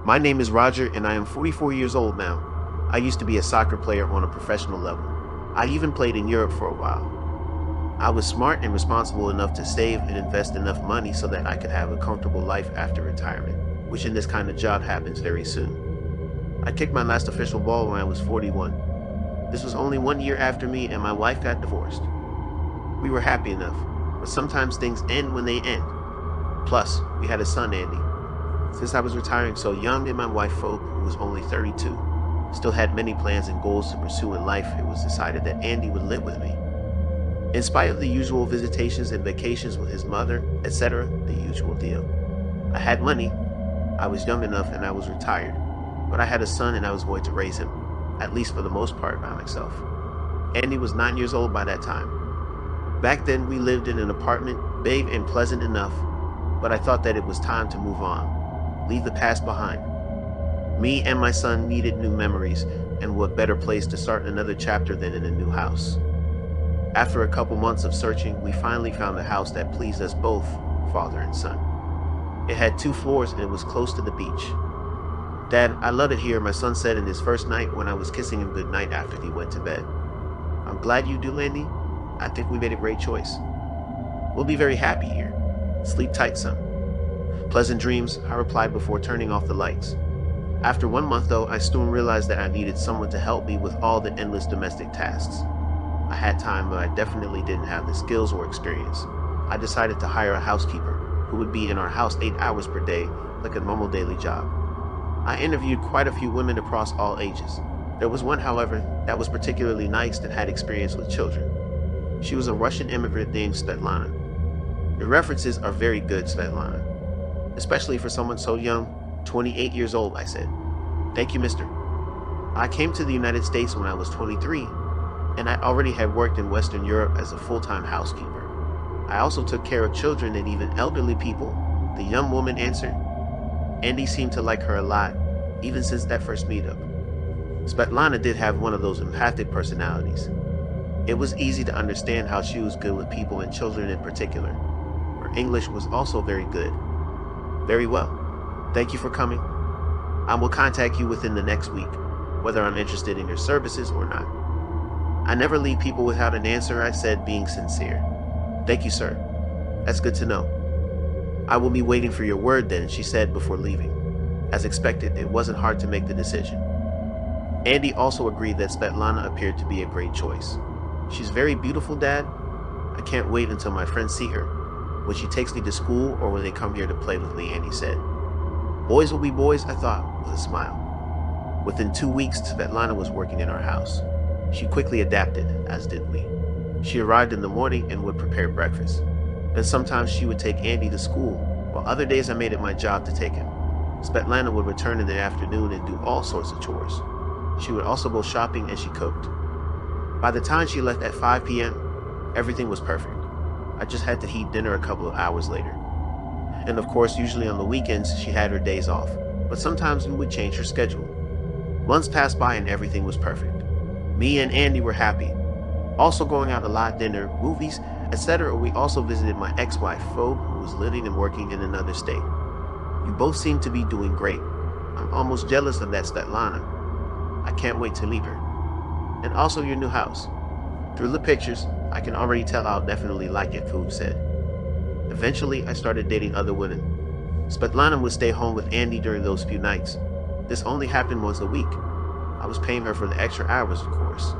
My name is Roger and I am 44 years old now. I used to be a soccer player on a professional level. I even played in Europe for a while. I was smart and responsible enough to save and invest enough money so that I could have a comfortable life after retirement, which in this kind of job happens very soon. I kicked my last official ball when I was 41. This was only 1 year after me and my wife got divorced. We were happy enough, but sometimes things end when they end. Plus, we had a son, Andy. Since I was retiring so young and my wife, Phoebe, who was only 32, still had many plans and goals to pursue in life, it was decided that Andy would live with me. In spite of the usual visitations and vacations with his mother, etc., the usual deal. I had money, I was young enough, and I was retired. But I had a son and I was going to raise him, at least for the most part, by myself. Andy was 9 years old by that time. Back then, we lived in an apartment, big and pleasant enough, but I thought that it was time to move on, leave the past behind. Me and my son needed new memories, and what better place to start another chapter than in a new house. After a couple months of searching, we finally found a house that pleased us both, father and son. It had 2 floors and it was close to the beach. "Dad, I love it here," my son said in his first night when I was kissing him goodnight after he went to bed. "I'm glad you do, Andy. I think we made a great choice. We'll be very happy here. Sleep tight, son." "Pleasant dreams," I replied before turning off the lights. After 1 month though, I soon realized that I needed someone to help me with all the endless domestic tasks. I had time, but I definitely didn't have the skills or experience. I decided to hire a housekeeper who would be in our house 8 hours per day, like a normal daily job. I interviewed quite a few women across all ages. There was one, however, that was particularly nice and had experience with children. She was a Russian immigrant named Svetlana. "Your references are very good, Svetlana. Especially for someone so young, 28 years old," I said. "Thank you, mister. I came to the United States when I was 23, and I already had worked in Western Europe as a full-time housekeeper. I also took care of children and even elderly people," the young woman answered. Andy seemed to like her a lot, even since that first meetup. Svetlana did have one of those empathic personalities. It was easy to understand how she was good with people and children in particular. Her English was also very good. "Very well. Thank you for coming. I will contact you within the next week, whether I'm interested in your services or not." "I never leave people without an answer," I said, being sincere. "Thank you, sir. That's good to know. I will be waiting for your word then," she said before leaving. As expected, it wasn't hard to make the decision. Andy also agreed that Svetlana appeared to be a great choice. "She's very beautiful, Dad. I can't wait until my friends see her, when she takes me to school or when they come here to play with me," Andy said. "Boys will be boys," I thought, with a smile. Within 2 weeks, Svetlana was working in our house. She quickly adapted, as did we. She arrived in the morning and would prepare breakfast. Then sometimes she would take Andy to school, while other days I made it my job to take him. Svetlana would return in the afternoon and do all sorts of chores. She would also go shopping and she cooked. By the time she left at 5 p.m., everything was perfect. I just had to heat dinner a couple of hours later. And of course, usually on the weekends, she had her days off, but sometimes we would change her schedule. Months passed by and everything was perfect. Me and Andy were happy. Also going out a lot, dinner, movies, etc. We also visited my ex-wife, Phoebe, who was living and working in another state. "You both seem to be doing great. I'm almost jealous of that Svetlana. I can't wait to meet her. And also your new house. Through the pictures, I can already tell I'll definitely like it," Phoebe said. Eventually, I started dating other women. Svetlana would stay home with Andy during those few nights. This only happened once a week. I was paying her for the extra hours, of course.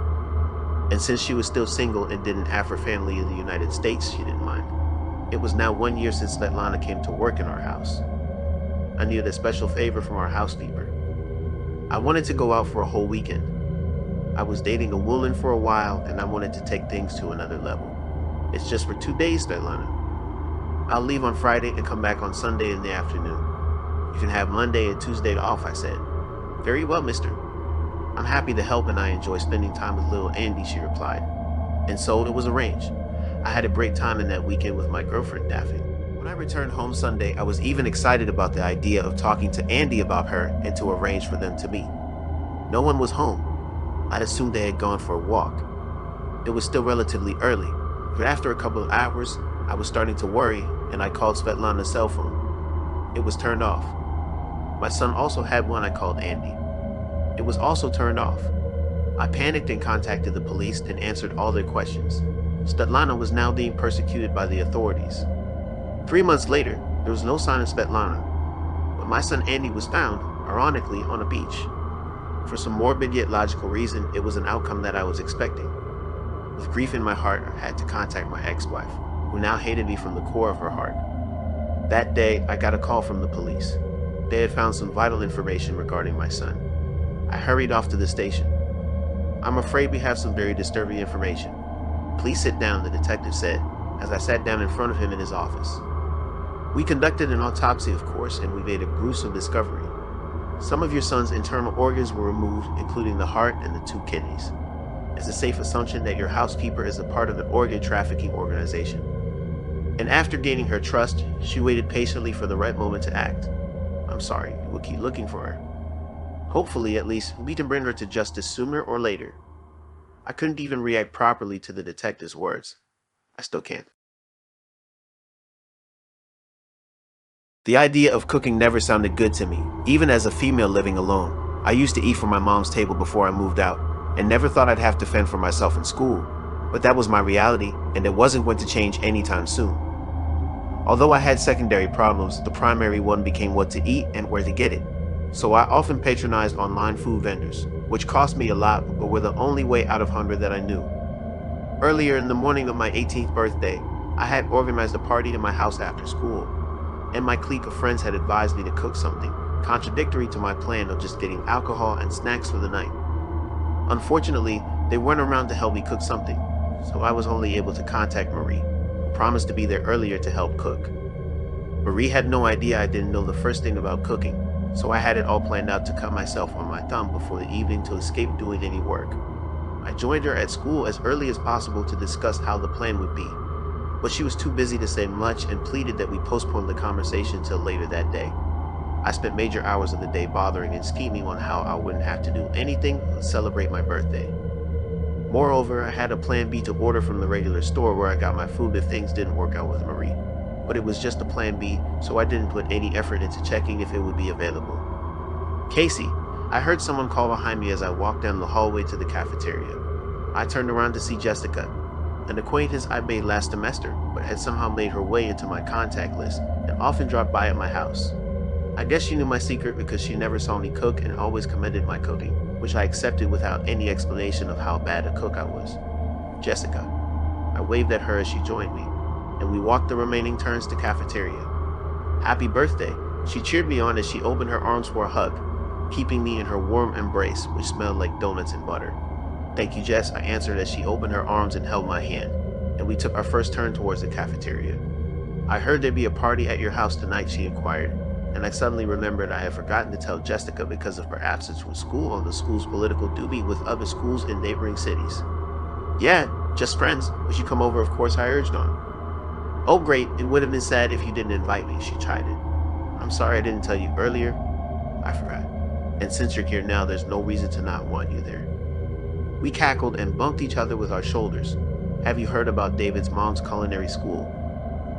And since she was still single and didn't have her family in the United States, she didn't mind. It was now 1 year since Svetlana came to work in our house. I needed a special favor from our housekeeper. I wanted to go out for a whole weekend. I was dating a woman for a while and I wanted to take things to another level. "It's just for 2 days, Svetlana. I'll leave on Friday and come back on Sunday in the afternoon. You can have Monday and Tuesday off," I said. "Very well, mister. I'm happy to help and I enjoy spending time with little Andy," she replied. And so it was arranged. I had a great time in that weekend with my girlfriend, Daphne. When I returned home Sunday, I was even excited about the idea of talking to Andy about her and to arrange for them to meet. No one was home. I'd assumed they had gone for a walk. It was still relatively early, but after a couple of hours, I was starting to worry and I called Svetlana's cell phone. It was turned off. My son also had one I called Andy. It was also turned off. I panicked and contacted the police and answered all their questions. Svetlana was now being persecuted by the authorities. 3 months later, there was no sign of Svetlana, but my son Andy was found, ironically, on a beach. For some morbid yet logical reason, it was an outcome that I was expecting. With grief in my heart, I had to contact my ex-wife, who now hated me from the core of her heart. That day, I got a call from the police. They had found some vital information regarding my son. I hurried off to the station. "I'm afraid we have some very disturbing information. Please sit down," the detective said, as I sat down in front of him in his office. "We conducted an autopsy, of course, and we made a gruesome discovery. Some of your son's internal organs were removed, including the heart and the 2 kidneys. It's a safe assumption that your housekeeper is a part of an organ trafficking organization." And after gaining her trust, she waited patiently for the right moment to act. "I'm sorry, we'll keep looking for her. Hopefully, at least, we can bring her to justice sooner or later." I couldn't even react properly to the detective's words. I still can't. The idea of cooking never sounded good to me, even as a female living alone. I used to eat from my mom's table before I moved out, and never thought I'd have to fend for myself in school. But that was my reality, and it wasn't going to change anytime soon. Although I had secondary problems, the primary one became what to eat and where to get it. So I often patronized online food vendors, which cost me a lot but were the only way out of hunger that I knew. Earlier in the morning of my 18th birthday, I had organized a party in my house after school, and my clique of friends had advised me to cook something, contradictory to my plan of just getting alcohol and snacks for the night. Unfortunately, they weren't around to help me cook something, so I was only able to contact Marie, who promised to be there earlier to help cook. Marie had no idea I didn't know the first thing about cooking, so I had it all planned out to cut myself on my thumb before the evening to escape doing any work. I joined her at school as early as possible to discuss how the plan would be, but she was too busy to say much and pleaded that we postpone the conversation till later that day. I spent major hours of the day bothering and scheming on how I wouldn't have to do anything but celebrate my birthday. Moreover, I had a plan B to order from the regular store where I got my food if things didn't work out with Marie. But it was just a plan B, so I didn't put any effort into checking if it would be available. "Casey," I heard someone call behind me as I walked down the hallway to the cafeteria. I turned around to see Jessica, an acquaintance I made last semester, but had somehow made her way into my contact list and often dropped by at my house. I guess she knew my secret because she never saw me cook and always commended my cooking, which I accepted without any explanation of how bad a cook I was. "Jessica." I waved at her as she joined me, and we walked the remaining turns to cafeteria. "Happy birthday." She cheered me on as she opened her arms for a hug, keeping me in her warm embrace, which smelled like donuts and butter. "Thank you, Jess," I answered as she opened her arms and held my hand, and we took our first turn towards the cafeteria. "I heard there'd be a party at your house tonight," she inquired, and I suddenly remembered I had forgotten to tell Jessica because of her absence from school on the school's political duty with other schools in neighboring cities. "Yeah, just friends. Would you come over? Of course," I urged on. "Oh great, it would have been sad if you didn't invite me," she chided. "I'm sorry I didn't tell you earlier. I forgot. And since you're here now, there's no reason to not want you there." We cackled and bumped each other with our shoulders. "Have you heard about David's mom's culinary school?"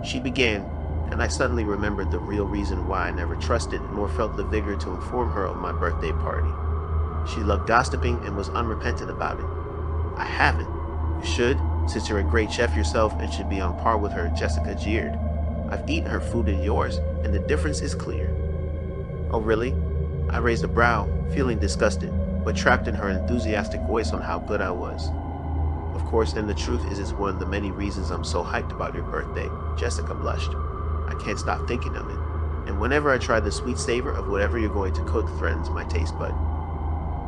She began, and I suddenly remembered the real reason why I never trusted nor felt the vigor to inform her of my birthday party. She loved gossiping and was unrepentant about it. "I haven't. You should, since you're a great chef yourself and should be on par with her," Jessica jeered. "I've eaten her food and yours, and the difference is clear." "Oh really?" I raised a brow, feeling disgusted, but trapped in her enthusiastic voice on how good I was. "Of course, and the truth is it's one of the many reasons I'm so hyped about your birthday," Jessica blushed. "I can't stop thinking of it, and whenever I try the sweet savor of whatever you're going to cook threatens my taste bud."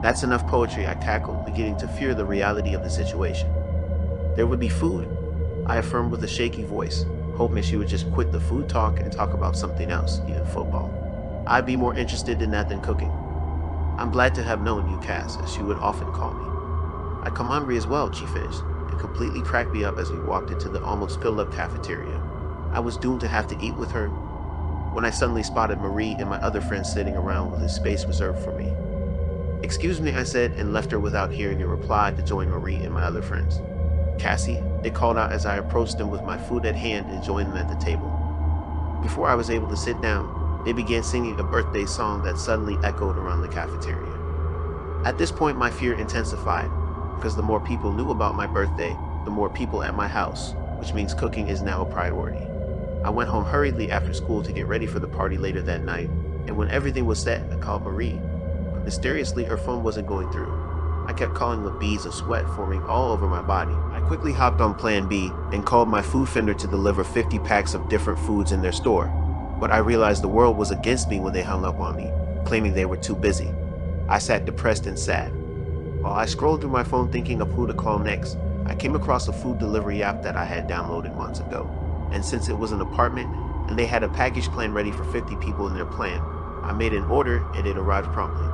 "That's enough poetry," I cackled, beginning to fear the reality of the situation. "There would be food," I affirmed with a shaky voice, hoping she would just quit the food talk and talk about something else, even football. I'd be more interested in that than cooking. "I'm glad to have known you, Cass," as she would often call me. "I come hungry as well," she finished, and completely cracked me up as we walked into the almost filled-up cafeteria. I was doomed to have to eat with her, when I suddenly spotted Marie and my other friends sitting around with a space reserved for me. "Excuse me," I said, and left her without hearing a reply to join Marie and my other friends. "Cassie," they called out as I approached them with my food at hand and joined them at the table. Before I was able to sit down, They began singing a birthday song that suddenly echoed around the cafeteria. At this point, my fear intensified, because the more people knew about my birthday, the more people at my house, which means cooking is now a priority. I went home hurriedly after school to get ready for the party later that night, and when everything was set, I called Marie. But mysteriously, her phone wasn't going through. I kept calling with beads of sweat forming all over my body. I quickly hopped on Plan B and called my food vendor to deliver 50 packs of different foods in their store. But I realized the world was against me when they hung up on me, claiming they were too busy. I sat depressed and sad. While I scrolled through my phone thinking of who to call next, I came across a food delivery app that I had downloaded months ago. And since it was an apartment and they had a package plan ready for 50 people in their plan, I made an order and it arrived promptly.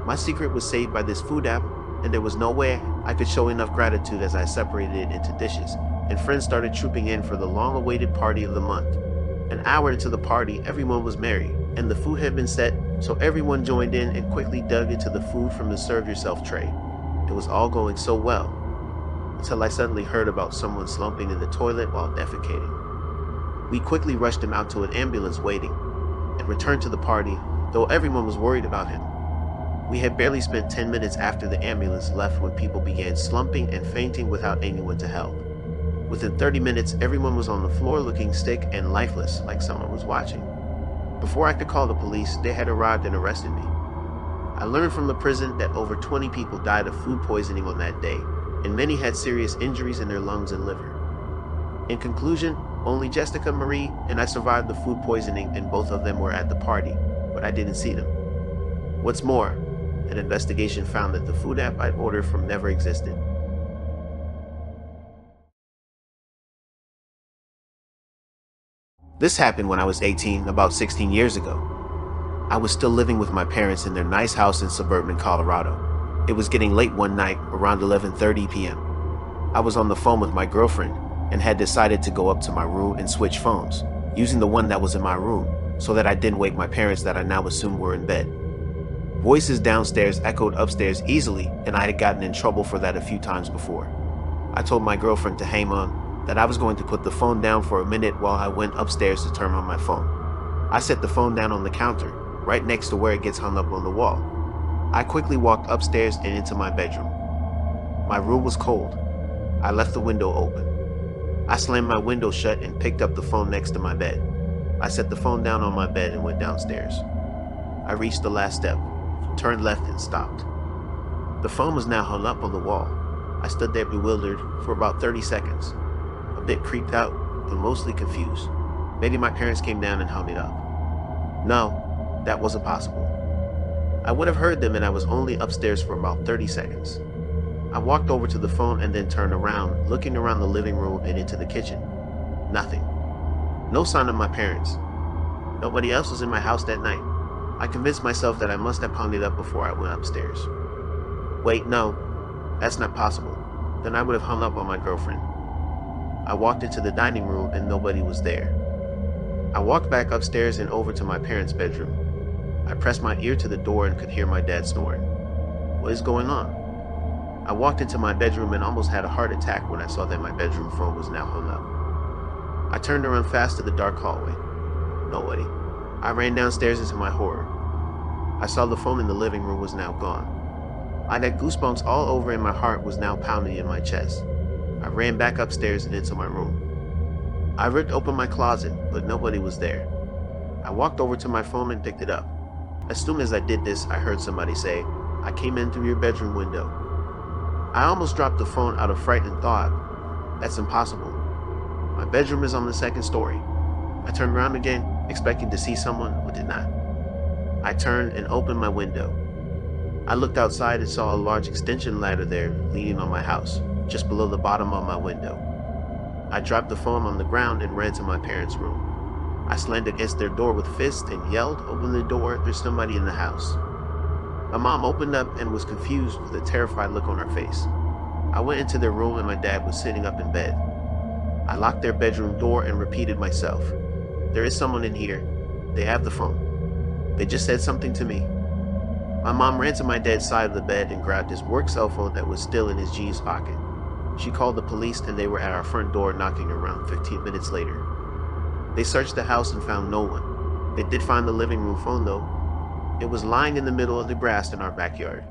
My secret was saved by this food app, and there was no way I could show enough gratitude as I separated it into dishes, and friends started trooping in for the long-awaited party of the month. An hour into the party, everyone was merry, and the food had been set, so everyone joined in and quickly dug into the food from the serve-yourself tray. It was all going so well, until I suddenly heard about someone slumping in the toilet while defecating. We quickly rushed him out to an ambulance waiting, and returned to the party, though everyone was worried about him. We had barely spent 10 minutes after the ambulance left when people began slumping and fainting without anyone to help. Within 30 minutes, everyone was on the floor looking sick and lifeless, like someone was watching. Before I could call the police, they had arrived and arrested me. I learned from the prison that over 20 people died of food poisoning on that day, and many had serious injuries in their lungs and liver. In conclusion, only Jessica, Marie, and I survived the food poisoning, and both of them were at the party, but I didn't see them. What's more, an investigation found that the food app I'd ordered from never existed. This happened when I was 18, about 16 years ago. I was still living with my parents in their nice house in suburban Colorado. It was getting late one night, around 11:30 p.m. I was on the phone with my girlfriend and had decided to go up to my room and switch phones, using the one that was in my room, so that I didn't wake my parents that I now assumed were in bed. Voices downstairs echoed upstairs easily, and I had gotten in trouble for that a few times before. I told my girlfriend to hang on, that I was going to put the phone down for a minute while I went upstairs to turn on my phone. I set the phone down on the counter, right next to where it gets hung up on the wall. I quickly walked upstairs and into my bedroom. My room was cold. I left the window open. I slammed my window shut and picked up the phone next to my bed. I set the phone down on my bed and went downstairs. I reached the last step, turned left and stopped. The phone was now hung up on the wall. I stood there bewildered for about 30 seconds, a bit creeped out, but mostly confused. Maybe my parents came down and hung it up. No, that wasn't possible. I would have heard them, and I was only upstairs for about 30 seconds. I walked over to the phone and then turned around, looking around the living room and into the kitchen. Nothing. No sign of my parents. Nobody else was in my house that night. I convinced myself that I must have hung it up before I went upstairs. Wait, no, that's not possible. Then I would have hung up on my girlfriend. I walked into the dining room and nobody was there. I walked back upstairs and over to my parents' bedroom. I pressed my ear to the door and could hear my dad snoring. What is going on? I walked into my bedroom and almost had a heart attack when I saw that my bedroom phone was now hung up. I turned around fast to the dark hallway. Nobody. I ran downstairs into my horror. I saw the phone in the living room was now gone. I had goosebumps all over and my heart was now pounding in my chest. I ran back upstairs and into my room. I ripped open my closet, but nobody was there. I walked over to my phone and picked it up. As soon as I did this, I heard somebody say, "I came in through your bedroom window." I almost dropped the phone out of fright and thought, that's impossible. My bedroom is on the second story. I turned around again, expecting to see someone, but did not. I turned and opened my window. I looked outside and saw a large extension ladder there leaning on my house, just below the bottom of my window. I dropped the phone on the ground and ran to my parents' room. I slammed against their door with fists and yelled, "Open the door, there's somebody in the house." My mom opened up and was confused with a terrified look on her face. I went into their room and my dad was sitting up in bed. I locked their bedroom door and repeated myself, "There is someone in here. They have the phone. They just said something to me." My mom ran to my dad's side of the bed and grabbed his work cell phone that was still in his jeans pocket. She called the police and they were at our front door knocking around 15 minutes later. They searched the house and found no one. It did find the living room phone though. It was lying in the middle of the grass in our backyard.